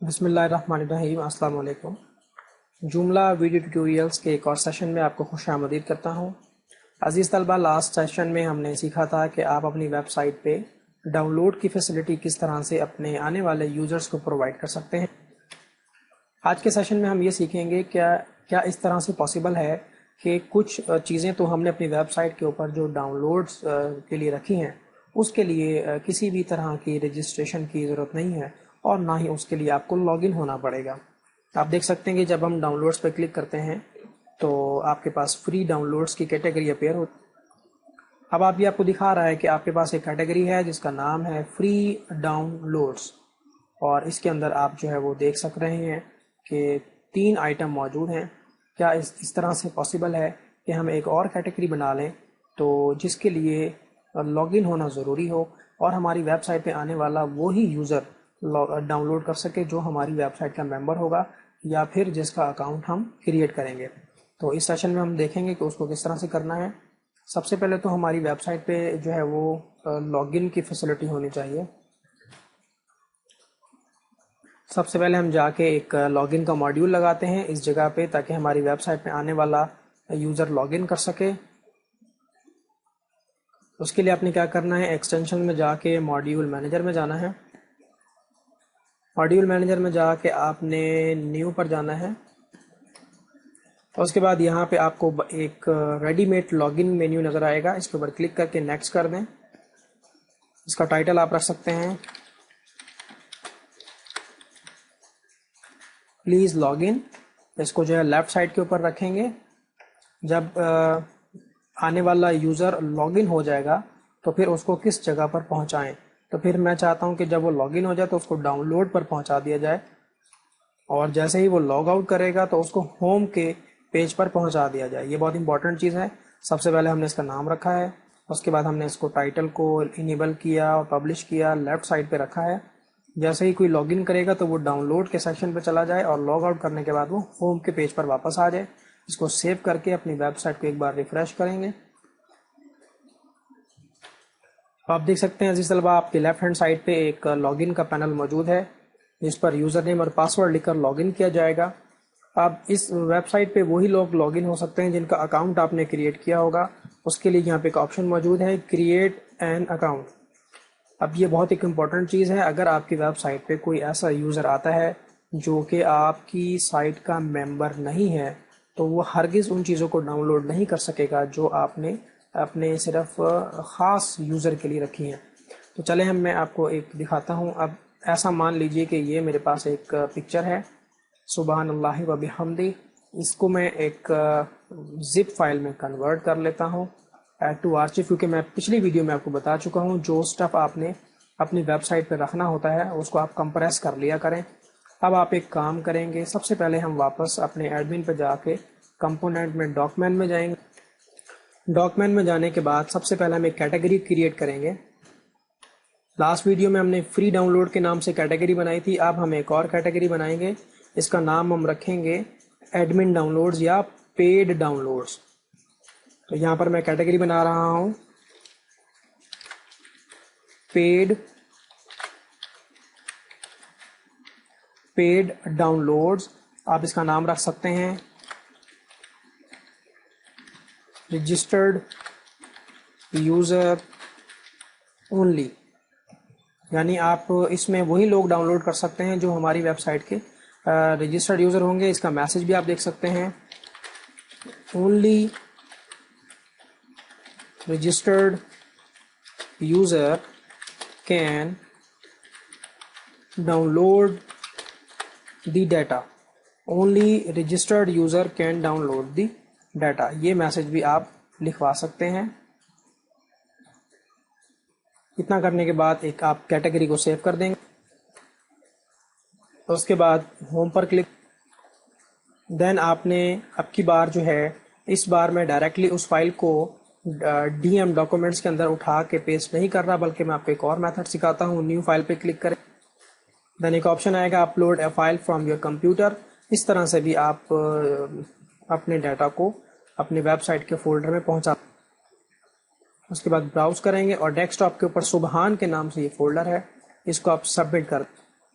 بسم اللہ الرحمن الرحیم۔ السلام علیکم۔ جملہ ویڈیو ٹیوٹوریلز کے ایک اور سیشن میں آپ کو خوش آمدید کرتا ہوں۔ عزیز طلبہ، لاسٹ سیشن میں ہم نے سیکھا تھا کہ آپ اپنی ویب سائٹ پہ ڈاؤن لوڈ کی فیسلٹی کس طرح سے اپنے آنے والے یوزرز کو پرووائڈ کر سکتے ہیں۔ آج کے سیشن میں ہم یہ سیکھیں گے کیا اس طرح سے پاسبل ہے کہ کچھ چیزیں تو ہم نے اپنی ویب سائٹ کے اوپر جو ڈاؤن لوڈز کے لیے رکھی ہیں اس کے لیے کسی بھی طرح کی رجسٹریشن کی ضرورت نہیں ہے اور نہ ہی اس کے لیے آپ کو لاگ ان ہونا پڑے گا۔ آپ دیکھ سکتے ہیں کہ جب ہم ڈاؤن لوڈز پہ کلک کرتے ہیں تو آپ کے پاس فری ڈاؤن لوڈز کی کیٹیگری اپیئر ہوتی ہے۔ اب آپ کو دکھا رہا ہے کہ آپ کے پاس ایک کیٹیگری ہے جس کا نام ہے فری ڈاؤن لوڈز، اور اس کے اندر آپ جو ہے وہ دیکھ سک رہے ہیں کہ 3 آئٹم موجود ہیں۔ کیا اس طرح سے پاسبل ہے کہ ہم ایک اور کیٹیگری بنا لیں تو جس کے لیے لاگ ان ہونا ضروری ہو اور ہماری ویب سائٹ پہ آنے والا وہی یوزر ڈاؤن لوڈ کر سکے جو ہماری ویب سائٹ کا ممبر ہوگا یا پھر جس کا اکاؤنٹ ہم کریٹ کریں گے۔ تو اس سیشن میں ہم دیکھیں گے کہ اس کو کس طرح سے کرنا ہے۔ سب سے پہلے تو ہماری ویب سائٹ پہ جو ہے وہ لاگ ان کی فیسلٹی ہونی چاہیے۔ سب سے پہلے ہم جا کے ایک لاگ ان کا ماڈیول لگاتے ہیں اس جگہ پہ تاکہ ہماری ویب سائٹ پہ آنے والا یوزر لاگ ان کر سکے۔ اس کے لیے آپ نے کیا کرنا ہے، ایکسٹینشن میں جا کے ماڈیول مینیجر میں جانا ہے۔ ماڈیول مینیجر میں جا کے آپ نے نیو پر جانا ہے اور اس کے بعد یہاں پہ آپ کو ایک ready made log in menu نظر آئے گا، اس کے اوپر کلک کر کے نیکسٹ کر دیں۔ اس کا ٹائٹل آپ رکھ سکتے ہیں پلیز لاگ ان۔ اس کو جو ہے لیفٹ سائڈ کے اوپر رکھیں گے۔ جب آنے والا یوزر لاگ ان ہو جائے گا تو پھر اس کو کس جگہ پر پہنچائیں، تو پھر میں چاہتا ہوں کہ جب وہ لاگ ان ہو جائے تو اس کو ڈاؤن لوڈ پر پہنچا دیا جائے، اور جیسے ہی وہ لاگ آؤٹ کرے گا تو اس کو ہوم کے پیج پر پہنچا دیا جائے۔ یہ بہت امپورٹنٹ چیز ہے۔ سب سے پہلے ہم نے اس کا نام رکھا ہے، اس کے بعد ہم نے اس کو ٹائٹل کو انیبل کیا اور پبلش کیا، لیفٹ سائڈ پہ رکھا ہے۔ جیسے ہی کوئی لاگ ان کرے گا تو وہ ڈاؤن لوڈ کے سیکشن پہ چلا جائے اور لاگ آؤٹ کرنے کے بعد وہ ہوم کے پیج پر واپس آ جائے۔ اس کو سیو کر کے اپنی ویب سائٹ کو ایک بار ریفریش کریں گے۔ آپ دیکھ سکتے ہیں عزیز طلبہ، آپ کے لیفٹ ہینڈ سائڈ پہ ایک لاگ ان کا پینل موجود ہے جس پر یوزر نیم اور پاسورڈ لکھ کر لاگ ان کیا جائے گا۔ اب اس ویب سائٹ پہ وہی لوگ لاگ ان ہو سکتے ہیں جن کا اکاؤنٹ آپ نے کریٹ کیا ہوگا۔ اس کے لیے یہاں پہ ایک آپشن موجود ہے کریٹ این اکاؤنٹ۔ اب یہ بہت ایک امپورٹنٹ چیز ہے۔ اگر آپ کی ویب سائٹ پہ کوئی ایسا یوزر آتا ہے جو کہ آپ کی سائٹ کا ممبر نہیں ہے تو وہ ہرگز ان چیزوں کو ڈاؤن لوڈ نہیں کر سکے گا جو آپ نے اپنے صرف خاص یوزر کے لیے رکھی ہیں۔ تو چلیں میں آپ کو ایک دکھاتا ہوں۔ اب ایسا مان لیجئے کہ یہ میرے پاس ایک پکچر ہے، سبحان اللہ و بحمدی۔ اس کو میں ایک زپ فائل میں کنورٹ کر لیتا ہوں ایڈ ٹو آرچیو، کیونکہ میں پچھلی ویڈیو میں آپ کو بتا چکا ہوں جو سٹف آپ نے اپنی ویب سائٹ پہ رکھنا ہوتا ہے اس کو آپ کمپریس کر لیا کریں۔ اب آپ ایک کام کریں گے، سب سے پہلے ہم واپس اپنے ایڈمن پہ جا کے کمپوننٹ میں ڈاکومنٹ میں جائیں گے۔ ڈاکومنٹ میں جانے کے بعد سب سے پہلے ہم ایک کیٹیگری کریٹ کریں گے۔ لاسٹ ویڈیو میں ہم نے فری ڈاؤن لوڈ کے نام سے کیٹیگری بنائی تھی، اب ہم ایک اور کیٹیگری بنائیں گے۔ اس کا نام ہم رکھیں گے ایڈمن ڈاؤن لوڈز یا پیڈ ڈاؤن لوڈز۔ تو یہاں پر میں کیٹیگری بنا رہا ہوں پیڈ ڈاؤن لوڈز۔ آپ اس کا نام رکھ سکتے ہیں رجسٹرڈ یوزر اونلی، یعنی آپ اس میں وہی لوگ ڈاؤن لوڈ کر سکتے ہیں جو ہماری ویب سائٹ کے رجسٹرڈ یوزر ہوں گے۔ اس کا میسج بھی آپ دیکھ سکتے ہیں، only registered user can download the data, only registered user can download the data. یہ میسج بھی آپ لکھوا سکتے ہیں۔ اتنا کرنے کے بعد ایک آپ کیٹیگری کو سیو کر دیں گے، اس کے بعد ہوم پر کلک، دین آپ نے اب کی بار جو ہے اس بار میں ڈائریکٹلی اس فائل کو ڈی ایم ڈاکومنٹس کے اندر اٹھا کے پیسٹ نہیں کر رہا، بلکہ میں آپ کو ایک اور میتھڈ سکھاتا ہوں۔ نیو فائل پہ کلک کریں، دین ایک آپشن آئے گا upload a file from your computer. اس طرح سے بھی آپ اپنے ڈیٹا کو اپنے ویب سائٹ کے فولڈر میں پہنچا۔ اس کے بعد براؤز کریں گے اور ڈیسک ٹاپ کے اوپر سبحان کے نام سے یہ فولڈر ہے، اس کو آپ سبمٹ کر دیں۔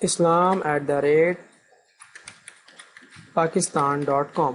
islam@pakistan.com।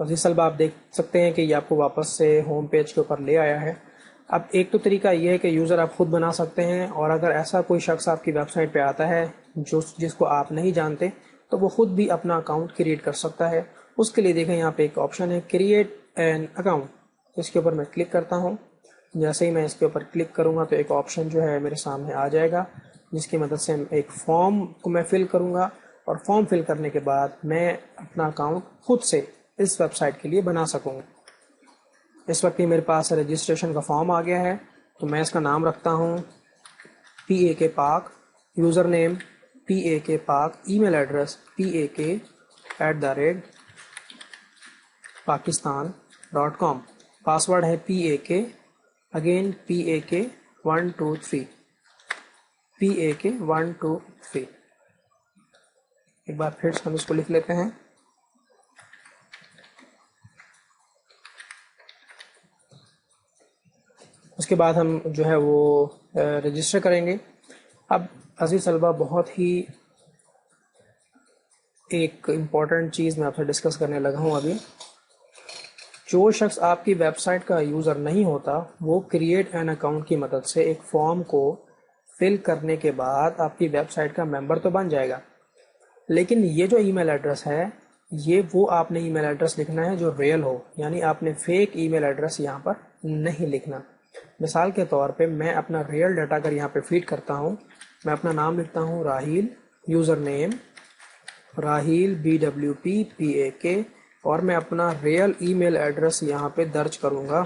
عزیز طلبہ آپ دیکھ سکتے ہیں کہ یہ آپ کو واپس سے ہوم پیج کے اوپر لے آیا ہے۔ اب ایک تو طریقہ یہ ہے کہ یوزر آپ خود بنا سکتے ہیں، اور اگر ایسا کوئی شخص آپ کی ویب سائٹ پہ آتا ہے جس کو آپ نہیں جانتے تو وہ خود بھی اپنا اکاؤنٹ کریٹ کر سکتا ہے۔ اس کے لیے دیکھیں یہاں پہ ایک آپشن ہے کریٹ این اکاؤنٹ، اس کے اوپر میں کلک کرتا ہوں۔ جیسے ہی میں اس کے اوپر کلک کروں گا تو ایک آپشن جو ہے میرے سامنے آ جائے گا، جس کی مدد سے ایک فارم کو میں فل کروں گا، اور فارم فل کرنے کے بعد میں اپنا اکاؤنٹ خود سے اس ویب سائٹ کے لیے بنا سکوں گا۔ اس وقت یہ میرے پاس رجسٹریشن کا فارم آ گیا ہے، تو میں اس کا نام رکھتا ہوں PAK پاک، یوزر نیم PAK پاک، ای میل ایڈریس PAK@pakistan.com، پاسورڈ ہے PAK، اگین PAK123، PAK123۔ ایک بار پھر ہم اس کو لکھ لیتے ہیں۔ اس کے بعد ہم جو ہے وہ رجسٹر کریں گے۔ اب عزیز طلبہ بہت ہی ایک امپورٹنٹ چیز میں آپ سے ڈسکس کرنے لگا ہوں ابھی۔ جو شخص آپ کی ویب سائٹ کا یوزر نہیں ہوتا وہ کریٹ این اکاؤنٹ کی مدد سے ایک فارم کو فل کرنے کے بعد آپ کی ویب سائٹ کا ممبر تو بن جائے گا، لیکن یہ جو ای میل ایڈریس ہے یہ وہ آپ نے ای میل ایڈریس لکھنا ہے جو ریئل ہو، یعنی آپ نے فیک ای میل ایڈریس یہاں پر نہیں لکھنا۔ مثال کے طور پہ میں اپنا ریئل ڈیٹا اگر یہاں پہ فیڈ کرتا ہوں، میں اپنا نام لکھتا ہوں Raheel, user name Raheel BWP PAK، اور میں اپنا ریئل ای میل ایڈریس یہاں پہ درج کروں گا۔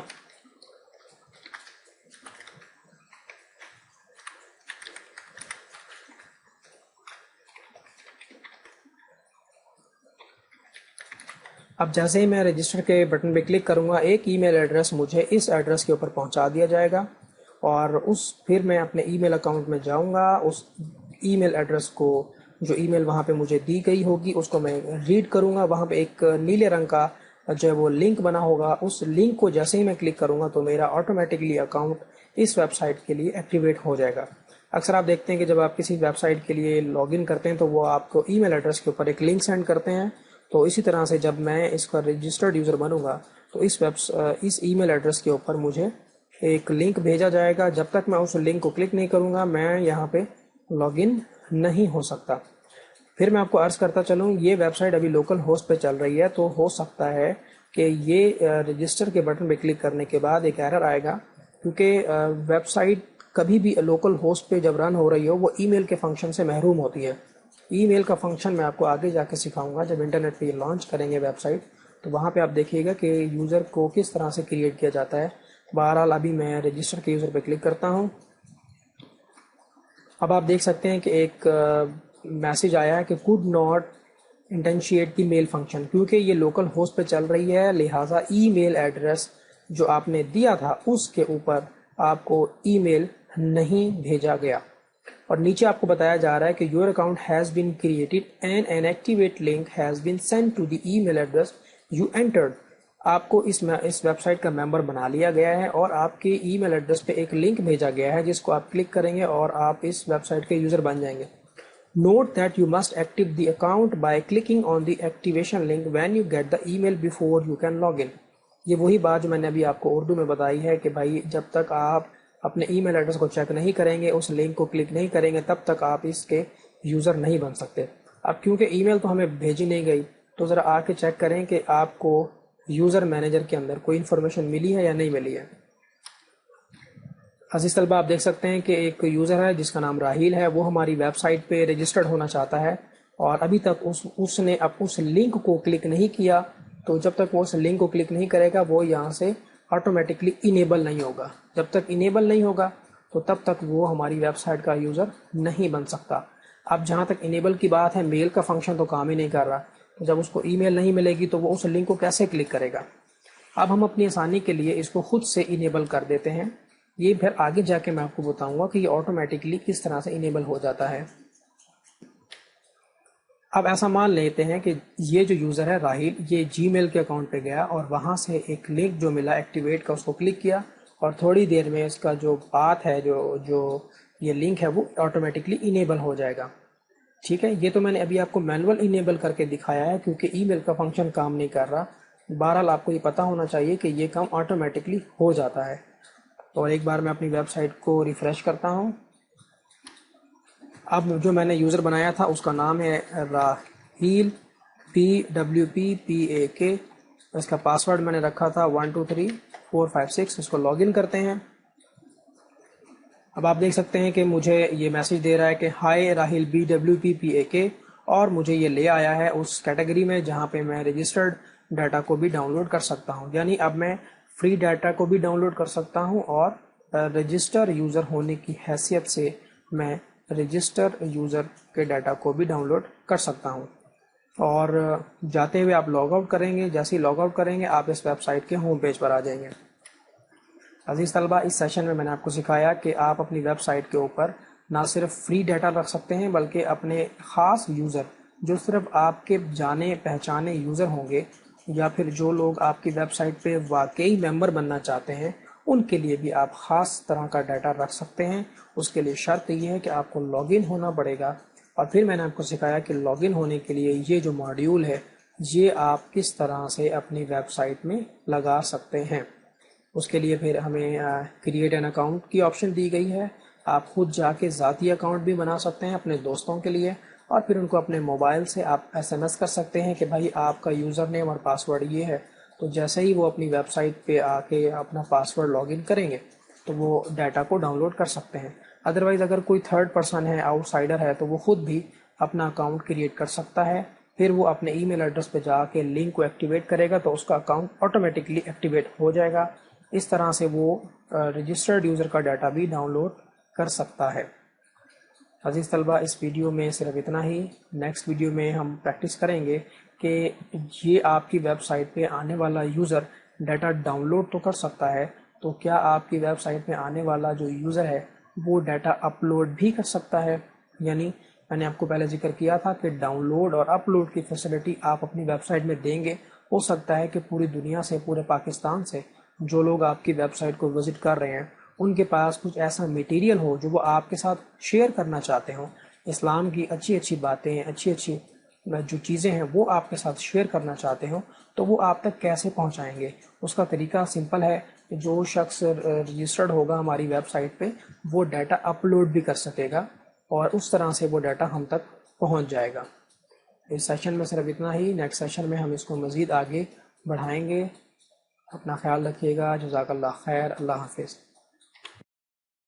اب جیسے ہی میں رجسٹر کے بٹن پہ کلک کروں گا ایک ای میل ایڈریس مجھے اس ایڈریس کے اوپر پہنچا دیا جائے گا، اور پھر میں اپنے ای میل اکاؤنٹ میں جاؤں گا، اس ای میل ایڈریس کو جو ای میل وہاں پہ مجھے دی گئی ہوگی اس کو میں ریڈ کروں گا۔ وہاں پہ ایک نیلے رنگ کا جو ہے وہ لنک بنا ہوگا، اس لنک کو جیسے ہی میں کلک کروں گا تو میرا آٹومیٹکلی اکاؤنٹ اس ویب سائٹ کے لیے ایکٹیویٹ ہو جائے گا۔ اکثر آپ دیکھتے ہیں کہ جب آپ کسی ویب سائٹ کے لیے لاگ ان کرتے ہیں تو وہ آپ کو ای میل ایڈریس کے اوپر ایک لنک سینڈ کرتے ہیں، تو اسی طرح سے جب میں اس کا رجسٹرڈ یوزر بنوں گا تو اس ای میل ایڈریس کے اوپر مجھے ایک لنک بھیجا جائے گا۔ جب تک میں اس لنک کو کلک نہیں کروں گا میں یہاں پہ لاگ ان نہیں ہو سکتا۔ پھر میں آپ کو عرض کرتا چلوں یہ ویب سائٹ ابھی لوکل ہوسٹ پہ چل رہی ہے، تو ہو سکتا ہے کہ یہ رجسٹر کے بٹن پہ کلک کرنے کے بعد ایک ایرر آئے گا، کیونکہ ویب سائٹ کبھی بھی لوکل ہوسٹ پہ جب رن ہو رہی ہو وہ ای میل کے فنکشن سے محروم ہوتی ہے۔ ای میل کا فنکشن میں آپ کو آگے جا کے سکھاؤں گا، جب انٹرنیٹ پہ یہ لانچ کریں گے ویب سائٹ تو وہاں پہ آپ دیکھیے گا کہ یوزر کو کس طرح سے کریٹ کیا جاتا ہے۔ بہرحال ابھی میں رجسٹر کے یوزر پہ کلک کرتا ہوں۔ اب آپ دیکھ سکتے ہیں کہ ایک میسج آیا ہے کہ could not instantiate the mail function, کیونکہ یہ لوکل ہوسٹ پہ چل رہی ہے لہٰذا ای میل ایڈریس جو آپ نے دیا تھا اس کے اوپر آپ کو ای میل نہیں بھیجا گیا۔ اور نیچے آپ کو بتایا جا رہا ہے کہ your account has been created and an activate link has been sent to the email address you entered۔ آپ کو اس ویب سائٹ کا ممبر بنا لیا گیا ہے اور آپ کے ای میل ایڈریس پہ ایک لنک بھیجا گیا ہے جس کو آپ کلک کریں گے اور آپ اس ویب سائٹ کے یوزر بن جائیں گے۔ Note that you must active the account by clicking on the activation link when you get the email before you can log in. یہ وہی بات جو میں نے ابھی آپ کو اردو میں بتائی ہے کہ بھائی جب تک آپ اپنے ای میل ایڈریس کو چیک نہیں کریں گے، اس لنک کو کلک نہیں کریں گے، تب تک آپ اس کے یوزر نہیں بن سکتے۔ اب کیونکہ ای میل تو ہمیں بھیجی نہیں گئی تو ذرا آ کے چیک کریں کہ آپ کو یوزر مینیجر کے اندر کوئی انفارمیشن ملی ہے یا نہیں ملی ہے۔ عزیز طلبہ آپ دیکھ سکتے ہیں کہ ایک یوزر ہے جس کا نام راہیل ہے، وہ ہماری ویب سائٹ پہ رجسٹرڈ ہونا چاہتا ہے اور ابھی تک اس نے اس لنک کو کلک نہیں کیا، تو جب تک وہ اس لنک کو کلک نہیں کرے گا وہ یہاں سے آٹومیٹکلی انیبل نہیں ہوگا۔ جب تک انیبل نہیں ہوگا تو تب تک وہ ہماری ویب سائٹ کا یوزر نہیں بن سکتا۔ اب جہاں تک انیبل کی بات ہے، میل کا فنکشن تو کام ہی نہیں کر رہا، تو جب اس کو ای میل نہیں ملے گی تو وہ اس لنک کو کیسے کلک کرے گا؟ اب ہم اپنی آسانی کے لیے اس کو خود سے انیبل کر دیتے ہیں، یہ پھر آگے جا کے میں آپ کو بتاؤں گا کہ یہ آٹومیٹکلی کس طرح سے انیبل ہو جاتا ہے۔ اب ایسا مان لیتے ہیں کہ یہ جو یوزر ہے راہیل، یہ جی میل کے اکاؤنٹ پہ گیا اور وہاں سے ایک لنک جو ملا ایکٹیویٹ کا اس کو کلک کیا، اور تھوڑی دیر میں اس کا جو پاتھ ہے جو یہ لنک ہے وہ آٹومیٹکلی انیبل ہو جائے گا۔ ٹھیک ہے، یہ تو میں نے ابھی آپ کو مینول انیبل کر کے دکھایا ہے کیونکہ ای میل کا فنکشن کام نہیں کر رہا، بہرحال آپ کو یہ پتہ ہونا چاہیے کہ یہ کام آٹومیٹکلی ہو جاتا ہے. اور ایک بار میں اپنی ویب سائٹ کو ریفریش کرتا ہوں. اب جو میں نے یوزر بنایا تھا اس کا نام ہے راہیل PWPPAK. اس کا پاسورڈ میں نے رکھا تھا 123456. اس کو لاگ ان کرتے ہیں. اب آپ دیکھ سکتے ہیں کہ مجھے یہ میسج دے رہا ہے کہ ہائی راہیل BWPPAK، اور مجھے یہ لے آیا ہے اس کیٹیگری میں جہاں پہ میں رجسٹرڈ ڈیٹا کو بھی ڈاؤن لوڈ کر سکتا ہوں. یعنی اب میں فری ڈیٹا کو بھی ڈاؤن لوڈ کر سکتا ہوں، اور رجسٹر یوزر ہونے کی حیثیت سے میں رجسٹر یوزر کے ڈیٹا کو بھی ڈاؤن لوڈ کر سکتا ہوں. اور جاتے ہوئے آپ لاگ آؤٹ کریں گے. جیسے ہی لاگ آؤٹ کریں گے آپ اس ویب سائٹ کے ہوم پیج پر آ جائیں گے. عزیز طلبہ، اس سیشن میں نے آپ کو سکھایا کہ آپ اپنی ویب سائٹ کے اوپر نہ صرف فری ڈیٹا رکھ سکتے ہیں بلکہ اپنے خاص یوزر جو صرف آپ کے جانے پہچانے یوزر ہوں گے، یا پھر جو لوگ آپ کی ویب سائٹ پہ واقعی ممبر بننا چاہتے ہیں، ان کے لیے بھی آپ خاص طرح کا ڈیٹا رکھ سکتے ہیں. اس کے لیے شرط یہ ہے کہ آپ کو لاگ ان ہونا پڑے گا. اور پھر میں نے آپ کو سکھایا کہ لاگ ان ہونے کے لیے یہ جو ماڈیول ہے یہ آپ کس طرح سے اپنی ویب سائٹ میں لگا سکتے ہیں. اس کے لیے پھر ہمیں کریٹ این اکاؤنٹ کی آپشن دی گئی ہے. آپ خود جا کے ذاتی اکاؤنٹ بھی بنا سکتے ہیں اپنے دوستوں کے لیے، اور پھر ان کو اپنے موبائل سے آپ SMS کر سکتے ہیں کہ بھائی آپ کا یوزر نیم اور پاسورڈ یہ ہے. تو جیسے ہی وہ اپنی ویب سائٹ پہ آ کے اپنا پاسورڈ لاگ ان کریں گے تو وہ ڈیٹا کو ڈاؤن لوڈ کر سکتے ہیں. ادروائز اگر کوئی تھرڈ پرسن ہے، آؤٹ سائڈر ہے، تو وہ خود بھی اپنا اکاؤنٹ کریٹ کر سکتا ہے. پھر وہ اپنے ای میل ایڈریس پہ جا کے لنک کو ایکٹیویٹ کرے گا تو اس کا اکاؤنٹ آٹومیٹکلی ایکٹیویٹ ہو جائے گا. اس طرح سے وہ رجسٹرڈ یوزر کا ڈیٹا بھی ڈاؤن لوڈ کر سکتا ہے. عزیز طلبہ، اس ویڈیو میں صرف اتنا ہی. نیکسٹ ویڈیو میں ہم پریکٹس کریں گے کہ یہ آپ کی ویب سائٹ پہ آنے والا یوزر ڈیٹا ڈاؤن لوڈ تو کر سکتا ہے، تو کیا آپ کی ویب سائٹ پہ آنے والا جو یوزر ہے وہ ڈیٹا اپلوڈ بھی کر سکتا ہے. یعنی میں نے آپ کو پہلے ذکر کیا تھا کہ ڈاؤن لوڈ اور اپلوڈ کی فیسلٹی آپ اپنی ویب سائٹ میں دیں گے. ہو سکتا ہے کہ پوری دنیا سے، پورے پاکستان سے جو لوگ آپ کی ویب سائٹ کو وزٹ کر رہے ہیں ان کے پاس کچھ ایسا میٹیریل ہو جو وہ آپ کے ساتھ شیئر کرنا چاہتے ہوں. اسلام کی اچھی اچھی باتیں، اچھی اچھی جو چیزیں ہیں وہ آپ کے ساتھ شیئر کرنا چاہتے ہوں، تو وہ آپ تک کیسے پہنچائیں گے؟ اس کا طریقہ سمپل ہے کہ جو شخص رجسٹرڈ ہوگا ہماری ویب سائٹ پہ وہ ڈیٹا اپلوڈ بھی کر سکے گا، اور اس طرح سے وہ ڈیٹا ہم تک پہنچ جائے گا. اس سیشن میں صرف اتنا ہی. نیکسٹ سیشن میں ہم اس کو مزید آگے بڑھائیں گے. اپنا خیال رکھیے گا. جزاک اللہ خیر. اللہ حافظ.